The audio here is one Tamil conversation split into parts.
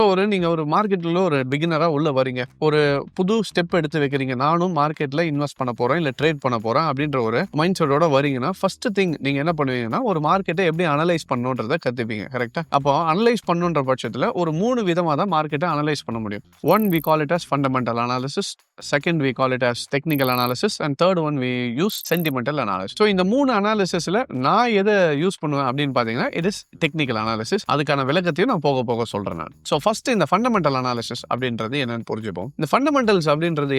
நீங்க ஒரு மார்க்கெட்ல ஒரு பிகினரா உள்ள வரீங்க. ஒரு புது ஸ்டெப் எடுத்து வைக்கிறீங்க. நானும் மார்க்கெட்ல இன்வெஸ்ட் பண்ண போறேன், இல்ல ட்ரேட் பண்ண போறேன் அப்படின்ற ஒரு மைண்ட் செட்டோட வரீங்கன்னா, ஃபர்ஸ்ட் திங் நீங்க என்ன பண்ணுவீங்கன்னா, ஒரு மார்க்கெட்டை எப்படி அனலைஸ் பண்ணணுன்றத கத்துப்பீங்க. கரெக்ட்டா? அப்போ அனலைஸ் பண்ணணுன்ற பட்சத்துல ஒரு 3 விதமா தான் மார்க்கெட்டை அனலைஸ் பண்ண முடியும். One we call it as fundamental analysis, second we call it as technical analysis and third one we use sentimental analysis. So இந்த 3 அனாலிசிஸ்ல நான் எதை யூஸ் பண்ணுவேன் அப்படின்னு பார்த்தீங்கன்னா, இட் இஸ் டெக்னிக்கல் அனாலிசிஸ். அதுக்கான விளக்கத்தையும் நான் போக போக சொல்றேன் நான். ஸோ ஃபர்ஸ்ட் இந்த ஃபண்டமெண்டல் அனாலிசிஸ் அப்படின்றது என்னன்னு புரிஞ்சுப்போம். இந்த ஃபண்டமெண்டல்ஸ் அப்படின்றது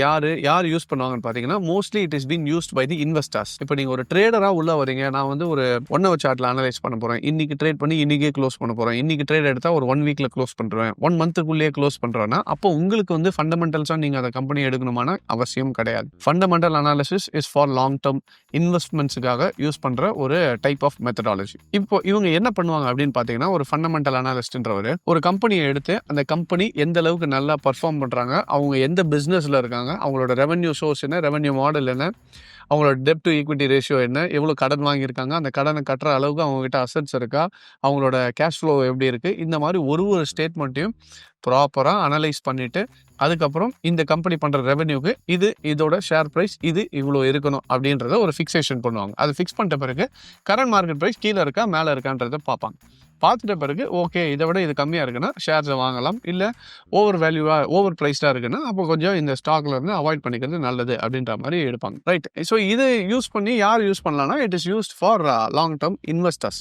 யார் யூஸ் பண்ணுவாங்கன்னு பார்த்தீங்கன்னா, mostly it is been used by the investors. இப்போ நீங்க ஒரு ட்ரேடரா உள்ள வரீங்க, நான் வந்து ஒரு 1 ஹவர் சார்ட்ல அனலைஸ் பண்ண போறேன், இன்னைக்கு ட்ரேட் பண்ணி இன்னைக்கே க்ளோஸ் பண்ண போறேன், இன்னைக்கு ட்ரேட் எடுத்தா ஒரு 1 வீக்ல க்ளோஸ் பண்றேன், 1 மந்த்துக்குள்ளேயே க்ளோஸ் பண்றேன்னா, அப்போ உங்களுக்கு வந்து ஃபண்டமெண்டல்ஸா நீங்க அந்த கம்பெனி எடுக்கணுமான அவசியம் கிடையாது. Fundamental analysis is for long term இன்வெஸ்ட்மெண்ட்ஸுக்காக யூஸ் பண்ற ஒரு டைப் ஆஃப் மெத்தடாலஜி. இப்போ இவங்க என்ன பண்ணுவாங்க அப்படின்னு பார்த்தீங்கன்னா, ஒரு ஃபண்டமெண்டல் அனாலிஸ்ட்ன்றவர் ஒரு கம்பெனியை எடுத்து அந்த கம்பெனி எந்த அளவுக்கு நல்லா பர்ஃபார்ம் பண்றாங்க, அவங்க எந்த பிசினஸ்ல இருக்காங்க, அவங்களோட ரெவென்யூ சோர்ஸ் என்ன, ரெவென்யூ மாடல் என்ன, அவங்களோட டெப்ட் டு ஈக்விட்டி ரேஷியோ என்ன, எவ்வளோ கடன் வாங்கியிருக்காங்க, அந்த கடனை கட்டுற அளவுக்கு அவங்ககிட்ட அசட்ஸ் இருக்கா, அவங்களோட கேஷ் ஃப்ளோ எப்படி இருக்கு, இந்த மாதிரி ஒரு ஸ்டேட்மெண்ட்டையும் ப்ராப்பரா அனலைஸ் பண்ணிட்டு, அதுக்கப்புறம் இந்த கம்பெனி பண்ற ரெவென்யூக்கு இதோட ஷேர் பிரைஸ் இவ்வளோ இருக்கணும் அப்படின்றத ஒரு ஃபிக்சேஷன் பண்ணுவாங்க. அது ஃபிக்ஸ் பண்ணிட்ட பிறகு கரண்ட் மார்க்கெட் பிரைஸ் கீழே இருக்கா மேலே இருக்கான்றத பார்ப்பாங்க. பார்த்துட்ட பிறகு ஓகே, இதை விட இது கம்மியாக இருக்குன்னா ஷேர்ஸை வாங்கலாம், இல்லை ஓவர் ப்ரைஸ்டாக இருக்குன்னா அப்போ கொஞ்சம் இந்த ஸ்டாக்ல இருந்து அவாய்ட் பண்ணிக்கிறது நல்லது அப்படின்ற மாதிரி எடுப்பாங்க. ரைட். ஸோ இது யூஸ் பண்ணி யார் யூஸ் பண்ணலாம்னா, it is used for long term investors.